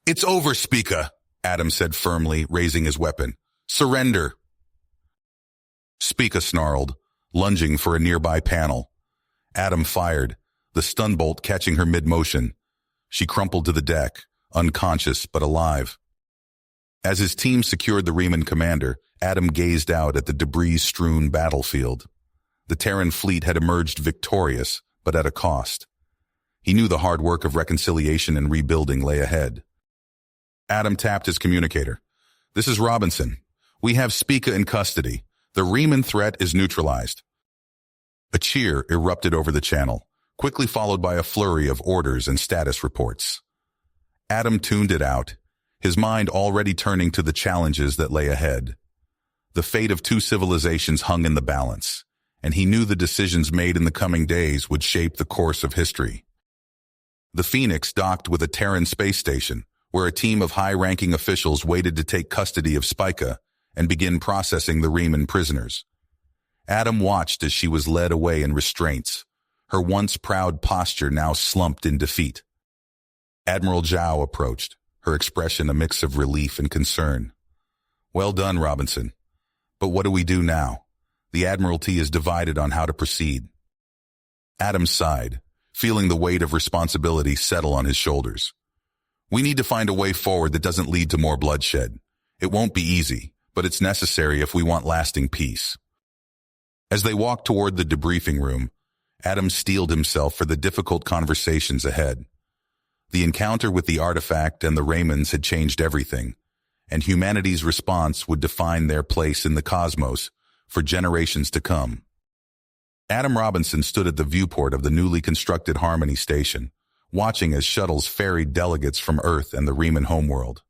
"It's over, Spica," Adam said firmly, raising his weapon. "Surrender." Spica snarled, lunging for a nearby panel. Adam fired, the stun bolt catching her mid-motion. She crumpled to the deck, unconscious but alive. As his team secured the Riemann commander, Adam gazed out at the debris-strewn battlefield. The Terran fleet had emerged victorious, but at a cost. He knew the hard work of reconciliation and rebuilding lay ahead. Adam tapped his communicator. "This is Robinson. We have Spica in custody. The Riemann threat is neutralized." A cheer erupted over the channel, quickly followed by a flurry of orders and status reports. Adam tuned it out, his mind already turning to the challenges that lay ahead. The fate of two civilizations hung in the balance, and he knew the decisions made in the coming days would shape the course of history. The Phoenix docked with a Terran space station, where a team of high-ranking officials waited to take custody of Spica and begin processing the Riemann prisoners. Adam watched as she was led away in restraints, her once proud posture now slumped in defeat. Admiral Zhao approached, her expression a mix of relief and concern. "Well done, Robinson. But what do we do now? The Admiralty is divided on how to proceed." Adam sighed, feeling the weight of responsibility settle on his shoulders. "We need to find a way forward that doesn't lead to more bloodshed. It won't be easy, but it's necessary if we want lasting peace." As they walked toward the debriefing room, Adam steeled himself for the difficult conversations ahead. The encounter with the artifact and the Raymonds had changed everything, and humanity's response would define their place in the cosmos for generations to come. Adam Robinson stood at the viewport of the newly constructed Harmony Station, watching as shuttles ferried delegates from Earth and the Riemann homeworld.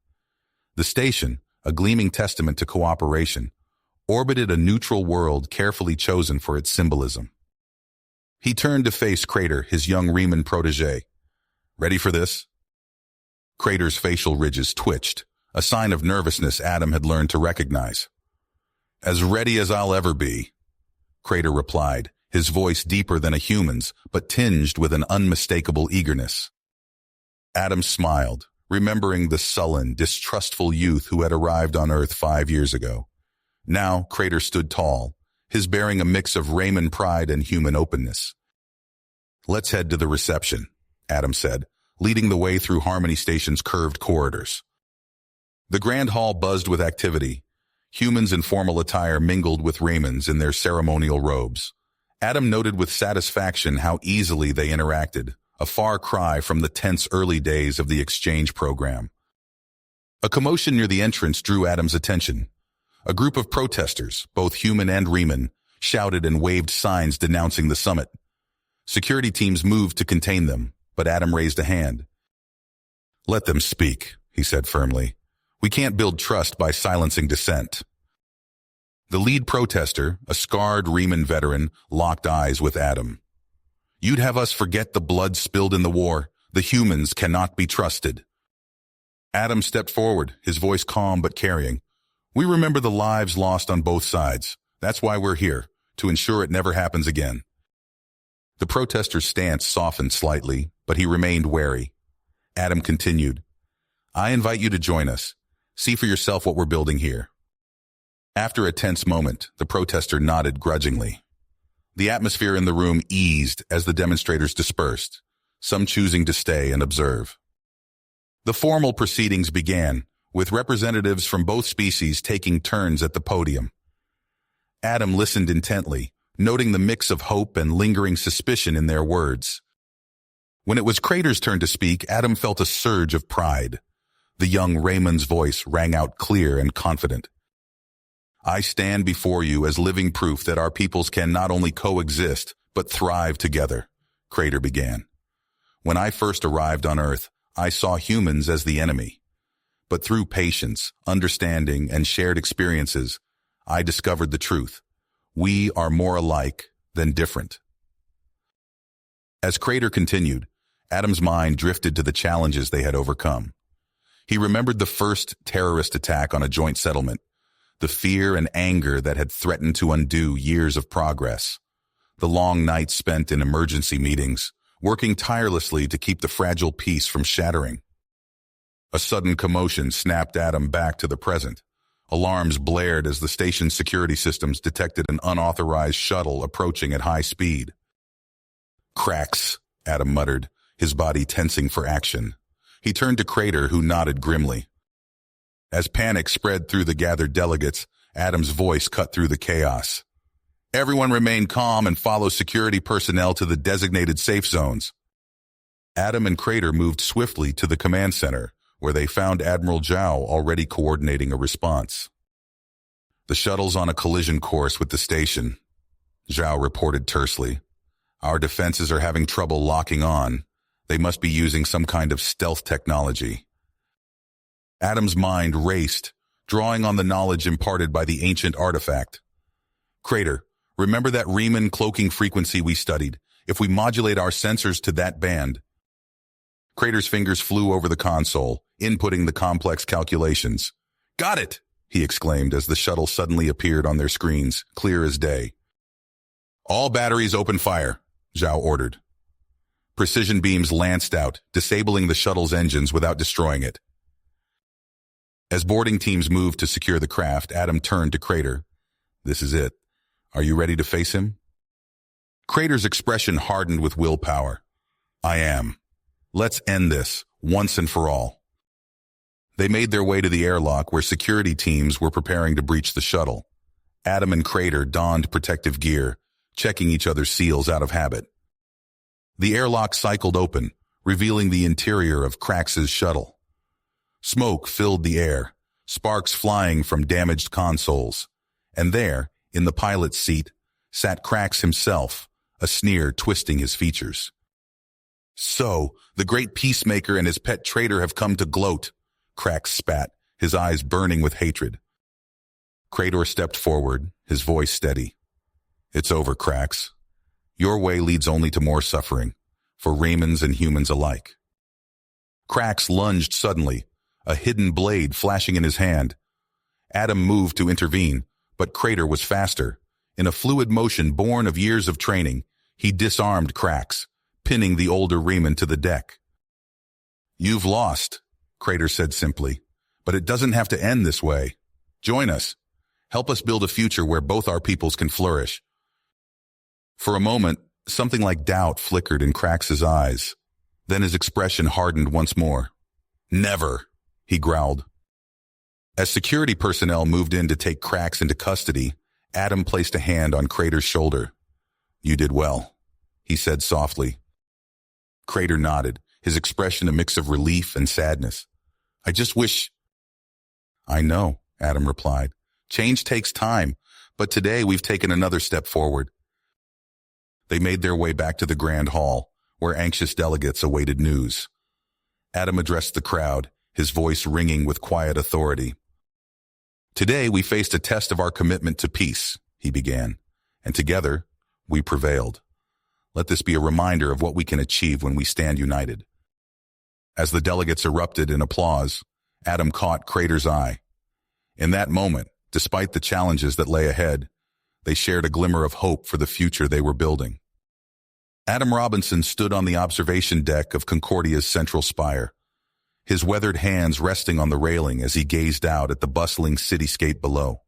The station, a gleaming testament to cooperation, orbited a neutral world carefully chosen for its symbolism. He turned to face Crater, his young Riemann protege. "Ready for this?" Crater's facial ridges twitched, a sign of nervousness Adam had learned to recognize. "As ready as I'll ever be," Crater replied, his voice deeper than a human's, but tinged with an unmistakable eagerness. Adam smiled, remembering the sullen, distrustful youth who had arrived on Earth 5 years ago. Now, Crater stood tall, his bearing a mix of Rayman pride and human openness. "Let's head to the reception," Adam said, leading the way through Harmony Station's curved corridors. The grand hall buzzed with activity. Humans in formal attire mingled with Raymonds in their ceremonial robes. Adam noted with satisfaction how easily they interacted, a far cry from the tense early days of the exchange program. A commotion near the entrance drew Adam's attention. A group of protesters, both human and Riemann, shouted and waved signs denouncing the summit. Security teams moved to contain them, but Adam raised a hand. "Let them speak," he said firmly. "We can't build trust by silencing dissent." The lead protester, a scarred Riemann veteran, locked eyes with Adam. "You'd have us forget the blood spilled in the war. The humans cannot be trusted." Adam stepped forward, his voice calm but carrying. "We remember the lives lost on both sides. That's why we're here, to ensure it never happens again." The protester's stance softened slightly, but he remained wary. Adam continued, "I invite you to join us. See for yourself what we're building here." After a tense moment, the protester nodded grudgingly. The atmosphere in the room eased as the demonstrators dispersed, some choosing to stay and observe. The formal proceedings began, with representatives from both species taking turns at the podium. Adam listened intently, noting the mix of hope and lingering suspicion in their words. When it was Crater's turn to speak, Adam felt a surge of pride. The young Raymond's voice rang out clear and confident. "I stand before you as living proof that our peoples can not only coexist, but thrive together," Crater began. "When I first arrived on Earth, I saw humans as the enemy. But through patience, understanding, and shared experiences, I discovered the truth. We are more alike than different." As Crater continued, Adam's mind drifted to the challenges they had overcome. He remembered the first terrorist attack on a joint settlement, the fear and anger that had threatened to undo years of progress, the long nights spent in emergency meetings, working tirelessly to keep the fragile peace from shattering. A sudden commotion snapped Adam back to the present. Alarms blared as the station's security systems detected an unauthorized shuttle approaching at high speed. "Cracks," Adam muttered, his body tensing for action. He turned to Crater, who nodded grimly. As panic spread through the gathered delegates, Adam's voice cut through the chaos. "Everyone remain calm and follow security personnel to the designated safe zones." Adam and Crater moved swiftly to the command center, where they found Admiral Zhao already coordinating a response. "The shuttle's on a collision course with the station," Zhao reported tersely. "Our defenses are having trouble locking on. They must be using some kind of stealth technology." Adam's mind raced, drawing on the knowledge imparted by the ancient artifact. "Crater, remember that Riemann cloaking frequency we studied? If we modulate our sensors to that band..." Crater's fingers flew over the console, inputting the complex calculations. "Got it!" he exclaimed as the shuttle suddenly appeared on their screens, clear as day. "All batteries open fire. Zhao ordered. Precision beams lanced out, disabling the shuttle's engines without destroying it. As boarding teams moved to secure the craft, Adam turned to Crater. This is it. Are you ready to face him? Crater's expression hardened with willpower. I am. Let's end this, once and for all. They made their way to the airlock where security teams were preparing to breach the shuttle. Adam and Crater donned protective gear, checking each other's seals out of habit. The airlock cycled open, revealing the interior of Krax's shuttle. Smoke filled the air, sparks flying from damaged consoles. And there, in the pilot's seat, sat Krax himself, a sneer twisting his features. So, the great peacemaker and his pet traitor have come to gloat, Krax spat, his eyes burning with hatred. Crater stepped forward, his voice steady. It's over, Krax. Your way leads only to more suffering, for Raymans and humans alike. Krax lunged suddenly, a hidden blade flashing in his hand. Adam moved to intervene, but Crater was faster. In a fluid motion born of years of training, he disarmed Krax, pinning the older Rayman to the deck. You've lost, Crater said simply, but it doesn't have to end this way. Join us. Help us build a future where both our peoples can flourish. For a moment, something like doubt flickered in Krax's eyes. Then his expression hardened once more. Never, he growled. As security personnel moved in to take Krax into custody, Adam placed a hand on Crater's shoulder. You did well, he said softly. Crater nodded, his expression a mix of relief and sadness. I just wish... I know, Adam replied. Change takes time, but today we've taken another step forward. They made their way back to the Grand Hall, where anxious delegates awaited news. Adam addressed the crowd, his voice ringing with quiet authority. Today we faced a test of our commitment to peace, he began, and together we prevailed. Let this be a reminder of what we can achieve when we stand united. As the delegates erupted in applause, Adam caught Crater's eye. In that moment, despite the challenges that lay ahead, they shared a glimmer of hope for the future they were building. Adam Robinson stood on the observation deck of Concordia's central spire, his weathered hands resting on the railing as he gazed out at the bustling cityscape below.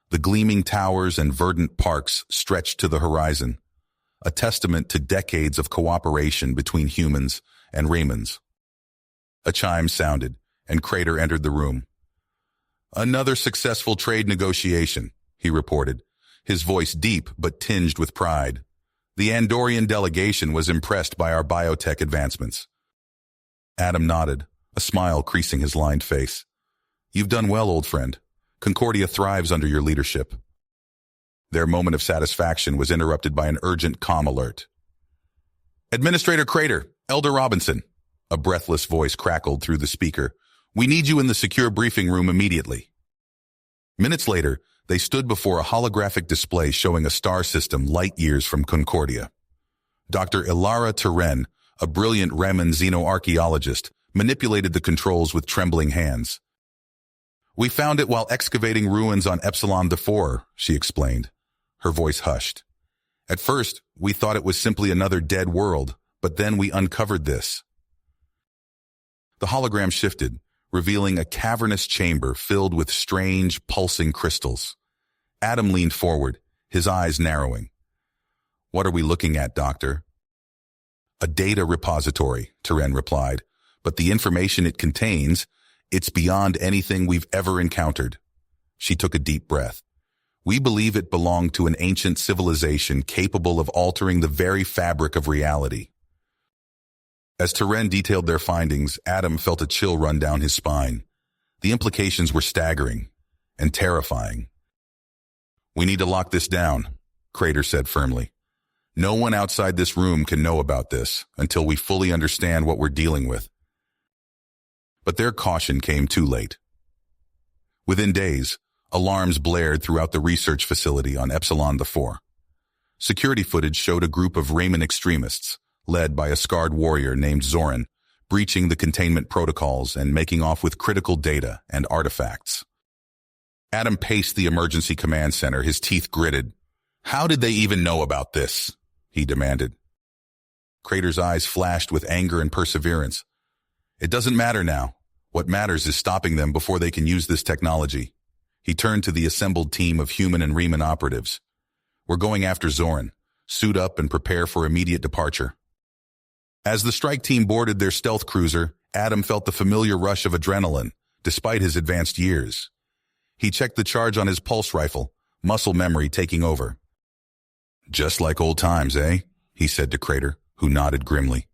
The gleaming towers and verdant parks stretched to the horizon, a testament to decades of cooperation between humans and Raymans. A chime sounded, and Crater entered the room. Another successful trade negotiation, he reported, his voice deep but tinged with pride. The Andorian delegation was impressed by our biotech advancements. Adam nodded, a smile creasing his lined face. You've done well, old friend. Concordia thrives under your leadership. Their moment of satisfaction was interrupted by an urgent comm alert. Administrator Crater, Elder Robinson, a breathless voice crackled through the speaker. We need you in the secure briefing room immediately. Minutes later, they stood before a holographic display showing a star system light years from Concordia. Dr. Ilara Turen, a brilliant Raman xenoarchaeologist, manipulated the controls with trembling hands. We found it while excavating ruins on Epsilon IV, she explained. Her voice hushed. At first, we thought it was simply another dead world, but then we uncovered this. The hologram shifted, revealing a cavernous chamber filled with strange, pulsing crystals. Adam leaned forward, his eyes narrowing. What are we looking at, Doctor? A data repository, Turen replied, but the information it contains, it's beyond anything we've ever encountered. She took a deep breath. We believe it belonged to an ancient civilization capable of altering the very fabric of reality. As Turen detailed their findings, Adam felt a chill run down his spine. The implications were staggering and terrifying. We need to lock this down, Crater said firmly. No one outside this room can know about this until we fully understand what we're dealing with. But their caution came too late. Within days, alarms blared throughout the research facility on Epsilon IV. Security footage showed a group of Raymond extremists, led by a scarred warrior named Zoran, breaching the containment protocols and making off with critical data and artifacts. Adam paced the emergency command center, his teeth gritted. How did they even know about this? he demanded. Crater's eyes flashed with anger and perseverance. It doesn't matter now. What matters is stopping them before they can use this technology. He turned to the assembled team of human and Riemann operatives. We're going after Zoran. Suit up and prepare for immediate departure. As the strike team boarded their stealth cruiser, Adam felt the familiar rush of adrenaline, despite his advanced years. He checked the charge on his pulse rifle, muscle memory taking over. Just like old times, eh? He said to Crater, who nodded grimly.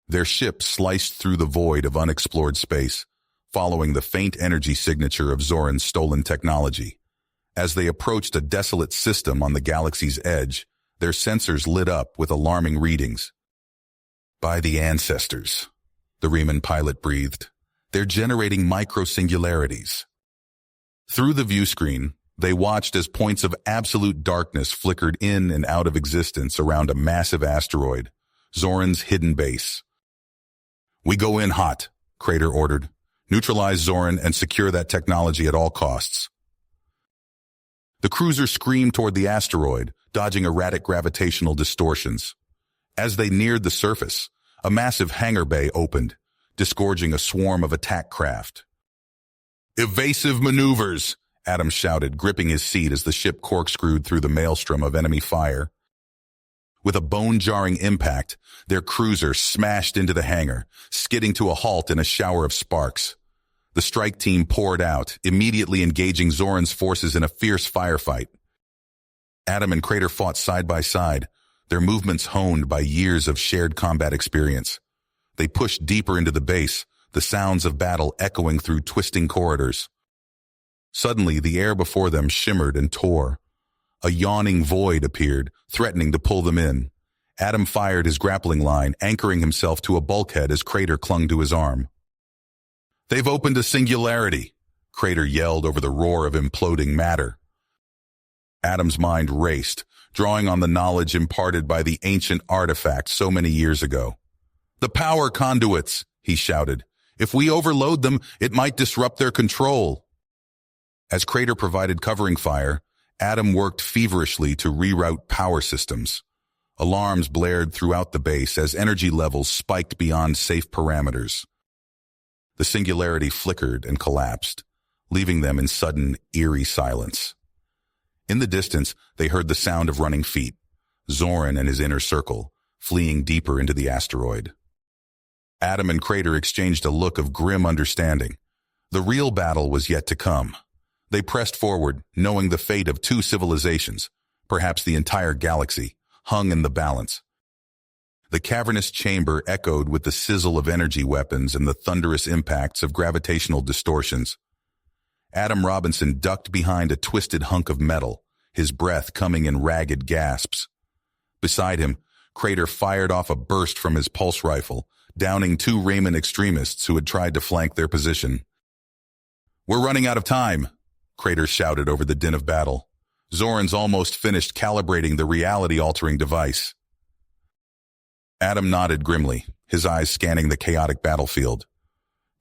Their ship sliced through the void of unexplored space, following the faint energy signature of Zoran's stolen technology. As they approached a desolate system on the galaxy's edge, their sensors lit up with alarming readings. By the ancestors, the Riemann pilot breathed. They're generating micro-singularities. Through the view screen, they watched as points of absolute darkness flickered in and out of existence around a massive asteroid, Zoran's hidden base. We go in hot, Crater ordered. Neutralize Zoran and secure that technology at all costs. The cruiser screamed toward the asteroid, dodging erratic gravitational distortions. As they neared the surface, a massive hangar bay opened, disgorging a swarm of attack craft. Evasive maneuvers, Adam shouted, gripping his seat as the ship corkscrewed through the maelstrom of enemy fire. With a bone-jarring impact, their cruiser smashed into the hangar, skidding to a halt in a shower of sparks. The strike team poured out, immediately engaging Zoran's forces in a fierce firefight. Adam and Crater fought side by side, their movements honed by years of shared combat experience. They pushed deeper into the base, the sounds of battle echoing through twisting corridors. Suddenly, the air before them shimmered and tore. A yawning void appeared, threatening to pull them in. Adam fired his grappling line, anchoring himself to a bulkhead as Crater clung to his arm. They've opened a singularity, Crater yelled over the roar of imploding matter. Adam's mind raced, drawing on the knowledge imparted by the ancient artifact so many years ago. The power conduits, he shouted. If we overload them, it might disrupt their control. As Crater provided covering fire, Adam worked feverishly to reroute power systems. Alarms blared throughout the base as energy levels spiked beyond safe parameters. The singularity flickered and collapsed, leaving them in sudden, eerie silence. In the distance, they heard the sound of running feet, Zoran and his inner circle, fleeing deeper into the asteroid. Adam and Crater exchanged a look of grim understanding. The real battle was yet to come. They pressed forward, knowing the fate of two civilizations, perhaps the entire galaxy, hung in the balance. The cavernous chamber echoed with the sizzle of energy weapons and the thunderous impacts of gravitational distortions. Adam Robinson ducked behind a twisted hunk of metal, his breath coming in ragged gasps. Beside him, Crater fired off a burst from his pulse rifle, downing two Riemann extremists who had tried to flank their position. We're running out of time, Crater shouted over the din of battle. Zoran's almost finished calibrating the reality-altering device. Adam nodded grimly, his eyes scanning the chaotic battlefield.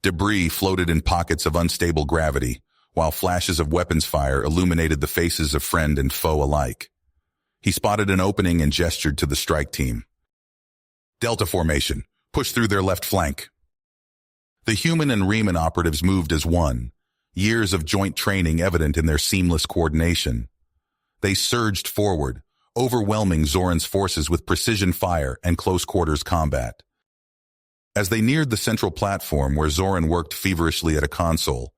Debris floated in pockets of unstable gravity, while flashes of weapons fire illuminated the faces of friend and foe alike. He spotted an opening and gestured to the strike team. Delta formation, push through their left flank. The human and Riemann operatives moved as one, years of joint training evident in their seamless coordination. They surged forward, overwhelming Zoran's forces with precision fire and close-quarters combat. As they neared the central platform where Zoran worked feverishly at a console,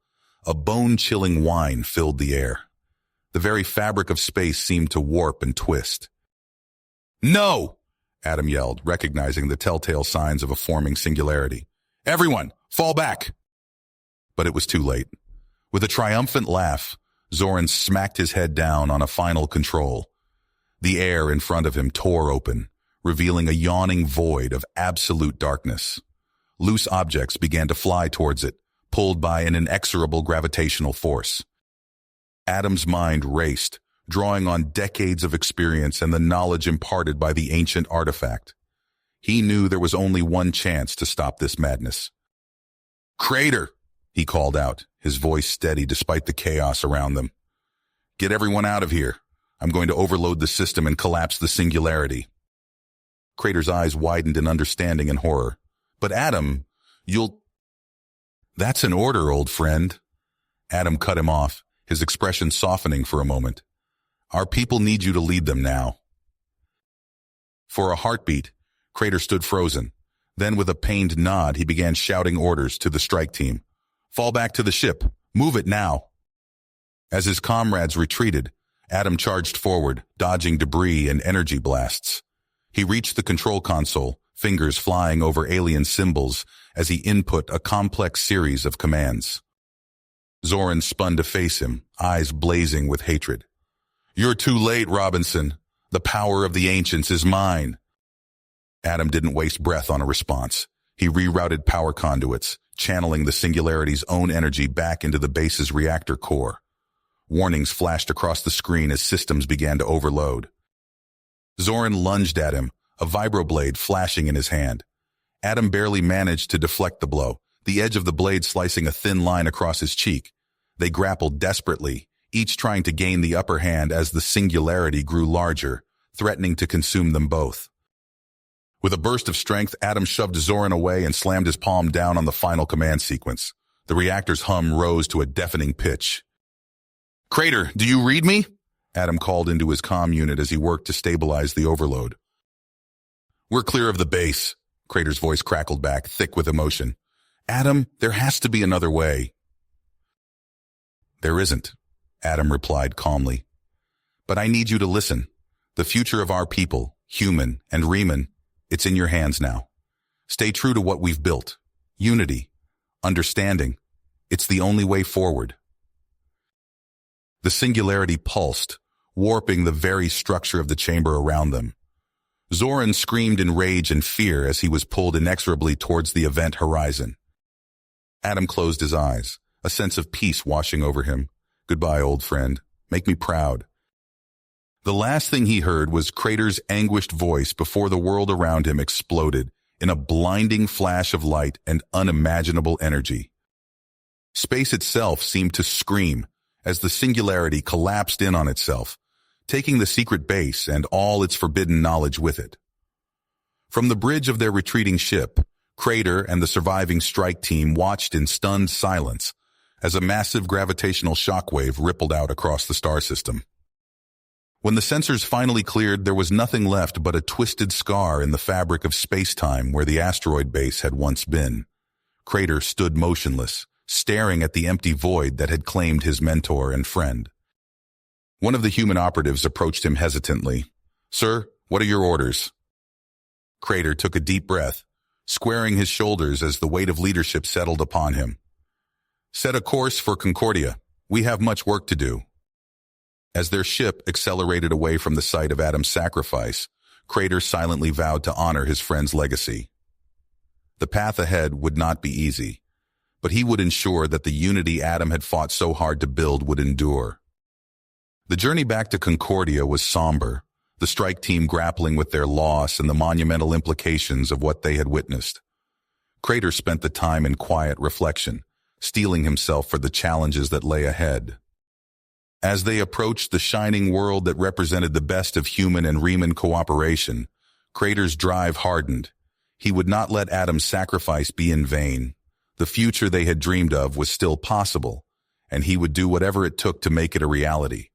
a bone-chilling whine filled the air. The very fabric of space seemed to warp and twist. No! Adam yelled, recognizing the telltale signs of a forming singularity. Everyone, fall back! But it was too late. With a triumphant laugh, Zoran smacked his head down on a final control. The air in front of him tore open, revealing a yawning void of absolute darkness. Loose objects began to fly towards it, pulled by an inexorable gravitational force. Adam's mind raced, drawing on decades of experience and the knowledge imparted by the ancient artifact. He knew there was only one chance to stop this madness. Crater! He called out, his voice steady despite the chaos around them. Get everyone out of here. I'm going to overload the system and collapse the singularity. Crater's eyes widened in understanding and horror. But Adam, you'll... That's an order, old friend. Adam cut him off, his expression softening for a moment. Our people need you to lead them now. For a heartbeat, Crater stood frozen. Then with a pained nod, he began shouting orders to the strike team. Fall back to the ship. Move it now. As his comrades retreated, Adam charged forward, dodging debris and energy blasts. He reached the control console, fingers flying over alien symbols as he input a complex series of commands. Zoran spun to face him, eyes blazing with hatred. You're too late, Robinson. The power of the ancients is mine. Adam didn't waste breath on a response. He rerouted power conduits, channeling the Singularity's own energy back into the base's reactor core. Warnings flashed across the screen as systems began to overload. Zoran lunged at him, a vibroblade flashing in his hand. Adam barely managed to deflect the blow, the edge of the blade slicing a thin line across his cheek. They grappled desperately, each trying to gain the upper hand as the Singularity grew larger, threatening to consume them both. With a burst of strength, Adam shoved Zoran away and slammed his palm down on the final command sequence. The reactor's hum rose to a deafening pitch. Crater, do you read me? Adam called into his comm unit as he worked to stabilize the overload. We're clear of the base, Crater's voice crackled back, thick with emotion. Adam, there has to be another way. There isn't, Adam replied calmly. But I need you to listen. The future of our people, human and Riemann, it's in your hands now. Stay true to what we've built. Unity, understanding. It's the only way forward. The Singularity pulsed, warping the very structure of the chamber around them. Zoran screamed in rage and fear as he was pulled inexorably towards the event horizon. Adam closed his eyes, a sense of peace washing over him. Goodbye, old friend. Make me proud. The last thing he heard was Crater's anguished voice before the world around him exploded in a blinding flash of light and unimaginable energy. Space itself seemed to scream as the Singularity collapsed in on itself, taking the secret base and all its forbidden knowledge with it. From the bridge of their retreating ship, Crater and the surviving strike team watched in stunned silence as a massive gravitational shockwave rippled out across the star system. When the sensors finally cleared, there was nothing left but a twisted scar in the fabric of space-time where the asteroid base had once been. Crater stood motionless, staring at the empty void that had claimed his mentor and friend. One of the human operatives approached him hesitantly. Sir, what are your orders? Crater took a deep breath, squaring his shoulders as the weight of leadership settled upon him. Set a course for Concordia. We have much work to do. As their ship accelerated away from the site of Adam's sacrifice, Crater silently vowed to honor his friend's legacy. The path ahead would not be easy, but he would ensure that the unity Adam had fought so hard to build would endure. The journey back to Concordia was somber, the strike team grappling with their loss and the monumental implications of what they had witnessed. Crater spent the time in quiet reflection, steeling himself for the challenges that lay ahead. As they approached the shining world that represented the best of human and Riemann cooperation, Crater's drive hardened. He would not let Adam's sacrifice be in vain. The future they had dreamed of was still possible, and he would do whatever it took to make it a reality.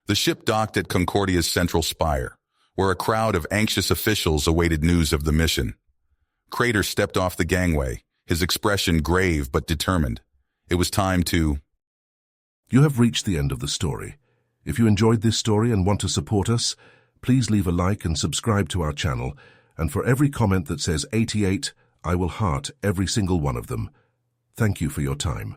The ship docked at Concordia's central spire, where a crowd of anxious officials awaited news of the mission. Crater stepped off the gangway, his expression grave but determined. It was time to... You have reached the end of the story. If you enjoyed this story and want to support us, please leave a like and subscribe to our channel, and for every comment that says 88, I will heart every single one of them. Thank you for your time.